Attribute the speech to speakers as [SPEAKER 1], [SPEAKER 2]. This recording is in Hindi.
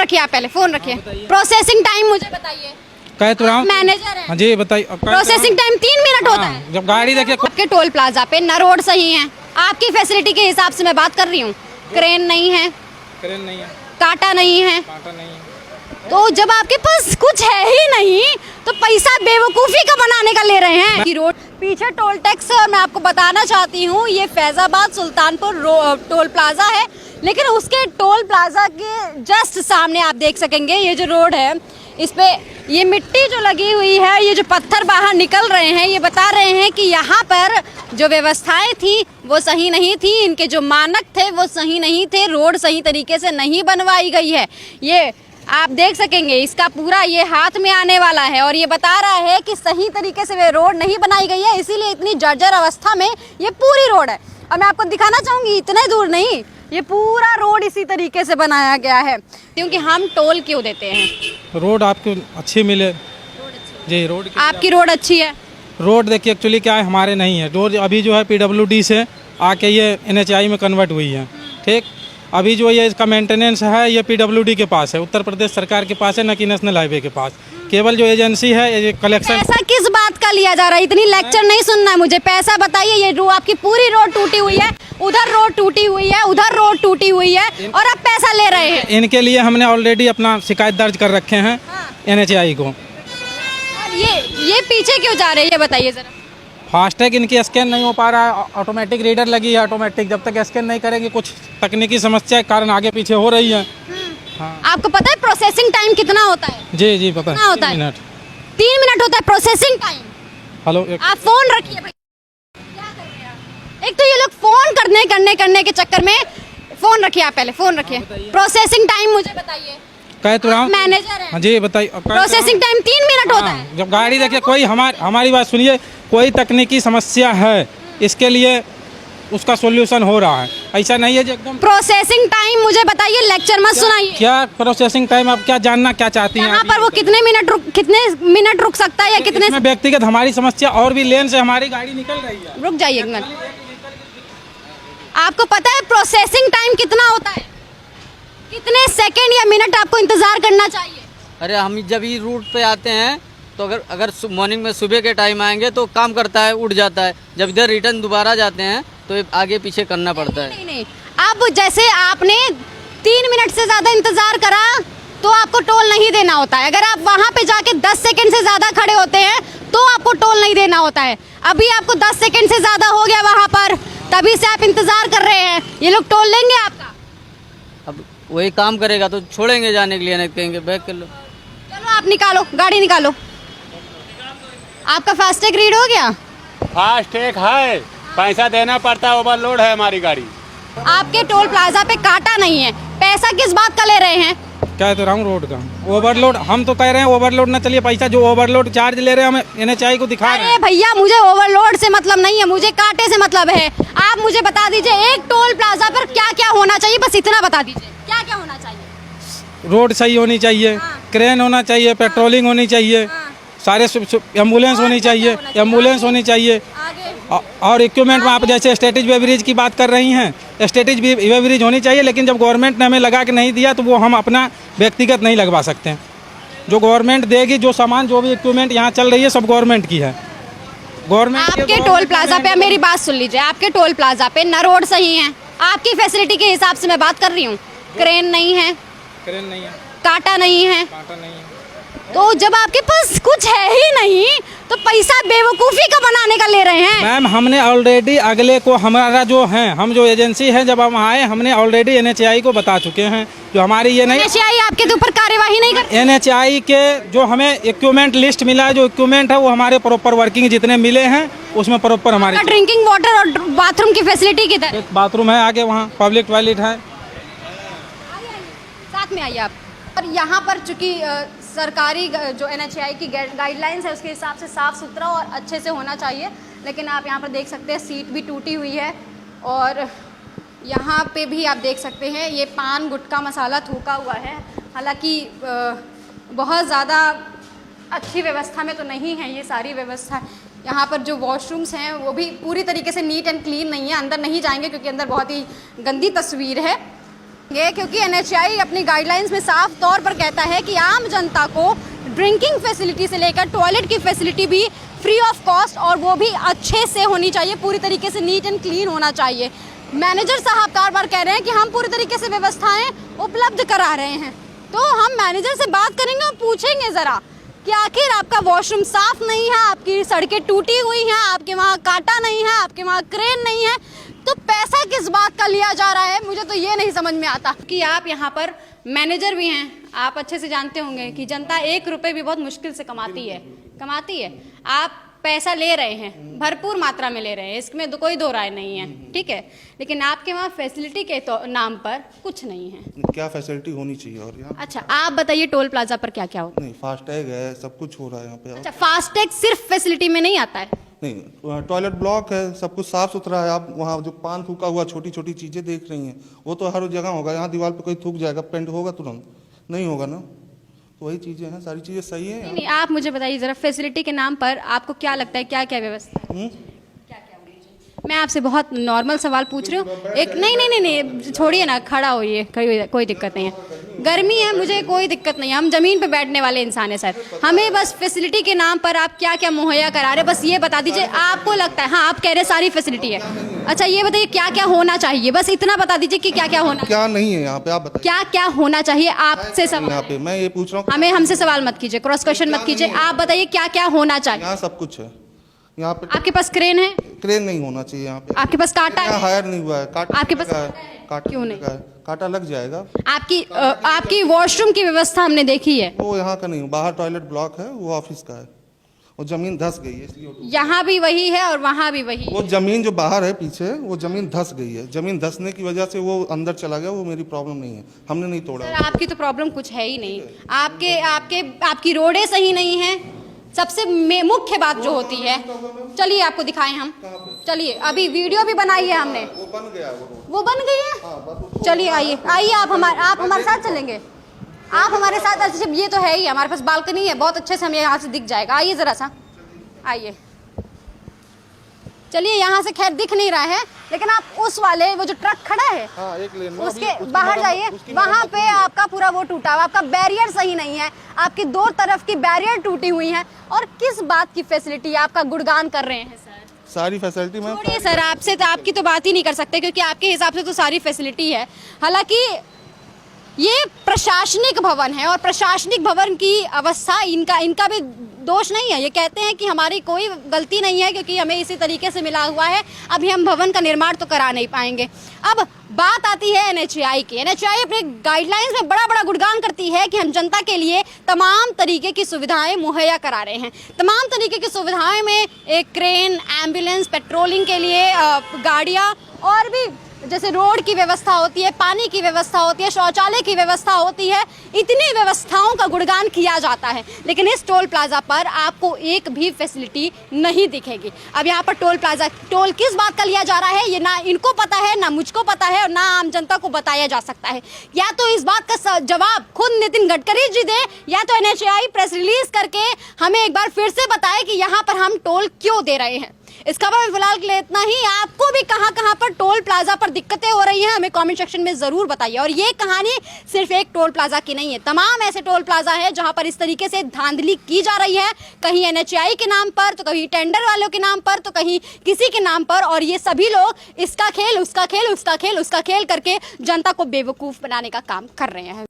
[SPEAKER 1] फोन रखिए, आप पहले फोन रखिए। प्रोसेसिंग टाइम मुझे बताइए।
[SPEAKER 2] कह तो रहा हूँ
[SPEAKER 1] मैनेजर है।
[SPEAKER 2] हाँ जी बताइए।
[SPEAKER 1] प्रोसेसिंग टाइम 3 मिनट होता है।
[SPEAKER 2] जब गाड़ी देखिए
[SPEAKER 1] आपके टोल प्लाजा पे ना रोड सही है, आपकी फैसिलिटी के हिसाब से मैं बात कर रही हूँ। क्रेन नहीं है,
[SPEAKER 2] क्रेन नहीं है,
[SPEAKER 1] कांटा नहीं है,
[SPEAKER 2] कांटा नहीं है,
[SPEAKER 1] तो जब आपके पास कुछ है ही नहीं तो पैसा बेवकूफ़ी का बनाने का ले रहे हैं। की रोड पीछे टोल टैक्स है, और मैं आपको बताना चाहती हूँ ये फैजाबाद सुल्तानपुर टोल प्लाजा है, लेकिन उसके टोल प्लाजा के जस्ट सामने आप देख सकेंगे ये जो रोड है, इस पे ये मिट्टी जो लगी हुई है, ये जो पत्थर बाहर निकल रहे हैं, ये बता रहे हैं कि यहाँ पर जो व्यवस्थाएं थी वो सही नहीं थी, इनके जो मानक थे वो सही नहीं थे, रोड सही तरीके से नहीं बनवाई गई है। ये आप देख सकेंगे, इसका पूरा ये हाथ में आने वाला है और ये बता रहा है कि सही तरीके से वे रोड नहीं बनाई गई है, इसीलिए इतनी जर्जर अवस्था में ये पूरी रोड है। और मैं आपको दिखाना चाहूँगी, इतने दूर नहीं, ये पूरा रोड इसी तरीके से बनाया गया है, क्योंकि हम टोल क्यों देते हैं।
[SPEAKER 2] रोड आपको अच्छी मिले जी। रोड
[SPEAKER 1] आपकी रोड अच्छी है।
[SPEAKER 2] रोड देखिए एक्चुअली क्या है, हमारे नहीं है रोड। अभी जो है PWD से आके ये NHI में कन्वर्ट हुई है, ठीक। अभी जो ये इसका मेंटेनेंस है ये PWD के पास है, उत्तर प्रदेश सरकार के पास है, न कि नेशनल हाईवे के पास। केवल जो एजेंसी है ये कलेक्शन।
[SPEAKER 1] पैसा किस बात का लिया जा रहा है, इतनी लेक्चर नहीं सुनना है मुझे, पैसा बताइए। ये आपकी पूरी रोड टूटी हुई है, उधर रोड टूटी हुई है, उधर रोड टूटी हुई है, और अब पैसा ले रहे हैं।
[SPEAKER 2] इनके लिए हमने ऑलरेडी अपना शिकायत दर्ज कर रखे हैं NHI को।
[SPEAKER 1] और ये पीछे क्यों जा रहे हैं, ये बताइए जरा।
[SPEAKER 2] फास्टैग इनकी स्कैन नहीं हो पा रहा है, ऑटोमेटिक रीडर लगी है, ऑटोमेटिक जब तक स्कैन नहीं करेंगे कुछ तकनीकी समस्या के कारण आगे पीछे हो रही है। हाँ।
[SPEAKER 1] आपको पता है प्रोसेसिंग टाइम कितना होता है?
[SPEAKER 2] जी जी पता
[SPEAKER 1] कितना होता है? 3 मिनट होता है प्रोसेसिंग टाइम।
[SPEAKER 2] हेलो
[SPEAKER 1] आप फोन रखिए भाई। क्या कर रहे हैं आप? एक तो ये लोग फोन करने के चक्कर में फोन रखिए, आप पहले फोन रखिए। प्रोसेसिंग टाइम मुझे बताइए।
[SPEAKER 2] कह तो रहा हूँ
[SPEAKER 1] मैनेजर है।
[SPEAKER 2] हाँ जी बताइए।
[SPEAKER 1] प्रोसेसिंग टाइम 3 मिनट होता है।
[SPEAKER 2] जब गाड़ी देखिए कोई हमारी बात सुनिए, कोई तकनीकी समस्या है, इसके लिए उसका सॉल्यूशन हो रहा है, ऐसा नहीं है जो एकदम। प्रोसेसिंग
[SPEAKER 1] टाइम मुझे बताइए, लेक्चर मत सुनाइए।
[SPEAKER 2] क्या प्रोसेसिंग टाइम आप क्या जानना क्या चाहती हैं?
[SPEAKER 1] यहाँ पर वो कितने मिनट रुक सकता है या कितने?
[SPEAKER 2] इसमें व्यक्तिगत हमारी समस्या, और भी लेन से हमारी गाड़ी निकल रही है।
[SPEAKER 1] रुक जाइए एक मिनट। आपको पता है प्रोसेसिंग टाइम कितना होता है? कितने सेकंड या मिनट आपको इंतजार करना चाहिए?
[SPEAKER 3] अरे हम जब ये रूट पे आते हैं तो अगर मॉर्निंग में सुबह के टाइम आएंगे तो काम करता है, उठ जाता है। जब इधर रिटर्न दोबारा जाते हैं तो आगे पीछे करना पड़ता है।
[SPEAKER 1] नहीं, अब जैसे आपने 3 मिनट से ज़्यादा इंतज़ार करा तो आपको टोल नहीं देना होता है। अगर आप वहाँ पे जाके 10 सेकंड से ज़्यादा खड़े होते हैं तो आपको टोल नहीं देना होता है। अभी आपको 10 सेकंड से ज़्यादा हो गया वहाँ पर, तभी से आप इंतज़ार कर रहे हैं, ये लोग टोल लेंगे आपका?
[SPEAKER 3] अब वही काम करेगा तो छोड़ेंगे जाने के लिए, नहीं कहेंगे बैक कर लो।
[SPEAKER 1] चलो आप निकालो, गाड़ी निकालो। आपका फास्टैग रीड हो गया?
[SPEAKER 4] फास्टैग है, पैसा देना पड़ता है, ओवरलोड है हमारी गाड़ी।
[SPEAKER 1] आपके टोल प्लाजा पे काटा नहीं है, पैसा किस बात का ले रहे हैं?
[SPEAKER 2] कह तो रहा हूँ रोड का ओवरलोड। हम तो कह रहे हैं ओवरलोड ना चलिए, पैसा जो ओवरलोड चार्ज ले रहे हैं हमें NHI को दिखा रहे हैं।
[SPEAKER 1] अरे भैया मुझे ओवरलोड से मतलब नहीं है, मुझे कांटे से मतलब है। आप मुझे बता दीजिए एक टोल प्लाजा पर क्या क्या होना चाहिए, बस इतना बता दीजिए क्या क्या होना चाहिए।
[SPEAKER 2] रोड सही होनी चाहिए, क्रेन होना चाहिए, पेट्रोलिंग होनी चाहिए, सारे एम्बुलेंस होनी चाहिए, एम्बुलेंस होनी चाहिए, और इक्विपमेंट में आप जैसे स्टैटिक वेवरेज की बात कर रही हैं, स्टैटिक वेवरेज होनी चाहिए। लेकिन जब गवर्नमेंट ने हमें लगा के नहीं दिया तो वो हम अपना व्यक्तिगत नहीं लगवा सकते हैं। जो गवर्नमेंट देगी, जो सामान, जो भी इक्विपमेंट यहाँ चल रही है सब गवर्नमेंट की है। गवर्नमेंट
[SPEAKER 1] आपके टोल प्लाजा पे, मेरी बात सुन लीजिए, आपके टोल प्लाजा पे ना रोड सही है, आपकी फैसिलिटी के हिसाब से मैं बात कर रही हूँ। क्रेन नहीं है,
[SPEAKER 2] क्रेन नहीं है,
[SPEAKER 1] कांटा नहीं है,
[SPEAKER 2] कांटा नहीं है,
[SPEAKER 1] तो जब आपके पास कुछ है ही नहीं तो पैसा बेवकूफ़ी का बनाने का ले रहे हैं।
[SPEAKER 2] मैम हमने ऑलरेडी अगले को, हमारा जो है, हम जो एजेंसी है, जब हम आए हमने ऑलरेडी NHI को बता चुके हैं। जो हमारी ये नहीं,
[SPEAKER 1] NHI आपके ऊपर कार्यवाही नहीं करती?
[SPEAKER 2] NHI के जो हमें इक्विपमेंट लिस्ट मिला है, जो इक्विपमेंट है वो हमारे प्रॉपर वर्किंग जितने मिले हैं उसमें प्रॉपर हमारे।
[SPEAKER 1] ड्रिंकिंग वाटर और बाथरूम की फैसिलिटी किधर?
[SPEAKER 2] एक बाथरूम है आगे, वहाँ पब्लिक टॉयलेट है।
[SPEAKER 1] साथ में आइए आप। और यहाँ पर चूँकि सरकारी जो NHI की गाइडलाइंस है उसके हिसाब से साफ़ सुथरा और अच्छे से होना चाहिए, लेकिन आप यहाँ पर देख सकते हैं सीट भी टूटी हुई है, और यहाँ पे भी आप देख सकते हैं ये पान गुटखा मसाला थूका हुआ है। हालांकि बहुत ज़्यादा अच्छी व्यवस्था में तो नहीं है ये सारी व्यवस्था। यहाँ पर जो वॉशरूम्स हैं वो भी पूरी तरीके से नीट एंड क्लीन नहीं है, अंदर नहीं जाएंगे क्योंकि अंदर बहुत ही गंदी तस्वीर है। क्योंकि एनएचएआई अपनी गाइडलाइंस में साफ तौर पर कहता है कि आम जनता को ड्रिंकिंग फैसिलिटी से लेकर टॉयलेट की फैसिलिटी भी फ्री ऑफ कॉस्ट, और वो भी अच्छे से होनी चाहिए, पूरी तरीके से नीट एंड क्लीन होना चाहिए। मैनेजर साहब बार बार कह रहे हैं कि हम पूरी तरीके से व्यवस्थाएं उपलब्ध करा रहे हैं, तो हम मैनेजर से बात करेंगे और पूछेंगे ज़रा कि आखिर आपका वॉशरूम साफ नहीं है, आपकी सड़कें टूटी हुई हैं, आपके वहाँ कांटा नहीं है, आपके वहाँ क्रेन नहीं है, तो पैसा किस बात का लिया जा रहा है, मुझे तो ये नहीं समझ में आता। कि आप यहाँ पर मैनेजर भी हैं, आप अच्छे से जानते होंगे कि जनता 1 रुपये भी बहुत मुश्किल से कमाती है। आप पैसा ले रहे हैं, भरपूर मात्रा में ले रहे हैं, इसमें तो कोई दो राय नहीं है, ठीक है, लेकिन आपके वहाँ फैसिलिटी के तो नाम पर कुछ नहीं है।
[SPEAKER 5] क्या फैसिलिटी होनी चाहिए और यहाँ?
[SPEAKER 1] अच्छा, आप बताइए टोल प्लाजा पर क्या क्या होता है?
[SPEAKER 5] नहीं, फास्टैग है, सब कुछ हो रहा है यहाँ पे।
[SPEAKER 1] अच्छा, फास्टैग सिर्फ फैसिलिटी में नहीं आता है?
[SPEAKER 5] नहीं, टॉयलेट ब्लॉक है, सब कुछ साफ सुथरा है। आप वहाँ जो पान थूका हुआ छोटी छोटी चीजें देख रही हैं, वो तो हर जगह होगा। यहाँ दीवार पे कोई थूक जाएगा, पेंट होगा तुरंत? नहीं होगा ना। तो वही चीजें हैं, सारी चीजें सही है।
[SPEAKER 1] नहीं, आप मुझे बताइए जरा, फैसिलिटी के नाम पर आपको क्या लगता है क्या क्या व्यवस्था है? मैं आपसे बहुत नॉर्मल सवाल पूछ रही हूँ। एक नहीं, छोड़िए ना, खड़ा होइए, कोई दिक्कत नहीं है। गर्मी है, मुझे कोई दिक्कत नहीं है, हम जमीन पे बैठने वाले इंसान हैं सर। हमें बस फैसिलिटी के नाम पर आप क्या क्या मुहैया करा रहे, बस ये बता दीजिए। आपको लगता है, हाँ आप कह रहे सारी फैसिलिटी है, अच्छा ये बताइए क्या क्या होना चाहिए, बस इतना बता दीजिए कि क्या क्या होना,
[SPEAKER 5] क्या नहीं है यहाँ पे, आप बताइए
[SPEAKER 1] क्या क्या होना चाहिए। आपसे सवाल
[SPEAKER 5] यहाँ पे मैं ये पूछ रहा हूँ,
[SPEAKER 1] हमें हमसे सवाल मत कीजिए, क्रॉस क्वेश्चन मत कीजिए, आप बताइए क्या क्या होना चाहिए।
[SPEAKER 5] यहाँ सब कुछ है। यहाँ पे
[SPEAKER 1] आपके पास क्रेन है?
[SPEAKER 5] क्रेन नहीं होना चाहिए यहाँ पे।
[SPEAKER 1] आपके पास कांटा है?
[SPEAKER 5] हायर नहीं हुआ है। कांटा
[SPEAKER 1] आपके पास
[SPEAKER 5] कांटा
[SPEAKER 1] क्यों नहीं?
[SPEAKER 5] कांटा लग जाएगा।
[SPEAKER 1] आपकी वॉशरूम की व्यवस्था हमने देखी है,
[SPEAKER 5] वो यहाँ का नहीं, बाहर टॉयलेट ब्लॉक है, वो ऑफिस का है। वो जमीन धस गई है इसलिए।
[SPEAKER 1] यहाँ भी वही है और वहाँ भी वही।
[SPEAKER 5] वो जमीन जो बाहर है पीछे, वो जमीन धस गई है। जमीन धसने की वजह से वो अंदर चला गया, वो मेरी प्रॉब्लम नहीं है, हमने नहीं तोड़ा।
[SPEAKER 1] सर आपकी तो प्रॉब्लम कुछ है ही नहीं, आपकी रोडें सही नहीं है, सबसे मुख्य बात जो होती है। चलिए आपको दिखाएं हम, चलिए अभी वीडियो भी बनाई है हमने।
[SPEAKER 5] वो बन गया,
[SPEAKER 1] वो बन गई है। चलिए आइए आप हमारे साथ चलेंगे, आप हमारे साथ। अच्छा ये तो है ही, हमारे पास बालकनी है, बहुत अच्छे से हमें यहाँ से दिख जाएगा। आइए जरा सा, आइए। चलिए यहाँ से खैर दिख नहीं रहा है, लेकिन आप उस वाले वो जो ट्रक खड़ा है,
[SPEAKER 5] हाँ, एक लेन में
[SPEAKER 1] उसके बाहर जाइए, वहाँ पे आपका पूरा वो टूटा हुआ, आपका बैरियर सही नहीं है, आपकी 2 तरफ की बैरियर टूटी हुई है। और किस बात की फैसिलिटी आपका गुणगान कर रहे हैं सर?
[SPEAKER 5] सारी फैसिलिटी में।
[SPEAKER 1] छोड़िए सर, आपसे तो आपकी तो बात ही नहीं कर सकते, क्योंकि आपके हिसाब से तो सारी फैसिलिटी है। हालांकि ये प्रशासनिक भवन है और प्रशासनिक भवन की अवस्था इनका भी दोष नहीं है। ये कहते हैं कि हमारी कोई गलती नहीं है, क्योंकि हमें इसी तरीके से मिला हुआ है, अभी हम भवन का निर्माण तो करा नहीं पाएंगे। अब बात आती है एनएचएआई की। एनएचएआई अपने गाइडलाइंस में बड़ा गुणगान करती है कि हम जनता के लिए तमाम तरीके की सुविधाएं मुहैया करा रहे हैं। तमाम तरीके की सुविधाएं में एक क्रेन, एम्बुलेंस, पेट्रोलिंग के लिए गाड़ियाँ, और भी जैसे रोड की व्यवस्था होती है, पानी की व्यवस्था होती है, शौचालय की व्यवस्था होती है, इतनी व्यवस्थाओं का गुणगान किया जाता है। लेकिन इस टोल प्लाजा पर आपको एक भी फैसिलिटी नहीं दिखेगी। अब यहाँ पर टोल किस बात का लिया जा रहा है, ये ना इनको पता है, ना मुझको पता है, और ना आम जनता को बताया जा सकता है। या तो इस बात का जवाब खुद नितिन गडकरी जी दे, या तो एनएचएआई प्रेस रिलीज करके हमें एक बार फिर से बताए कि यहाँ पर हम टोल क्यों दे रहे हैं। इस खबर में फिलहाल के लिए इतना ही। आपको भी कहां पर टोल प्लाजा पर दिक्कतें हो रही हैं, हमें कमेंट सेक्शन में जरूर बताइए। और ये कहानी सिर्फ एक टोल प्लाजा की नहीं है, तमाम ऐसे टोल प्लाजा है जहां पर इस तरीके से धांधली की जा रही है, कहीं एनएचएआई के नाम पर, तो कहीं टेंडर वालों के नाम पर, तो कहीं किसी के नाम पर। और ये सभी लोग इसका खेल, उसका खेल, उसका खेल, उसका खेल करके जनता को बेवकूफ बनाने का काम कर रहे हैं।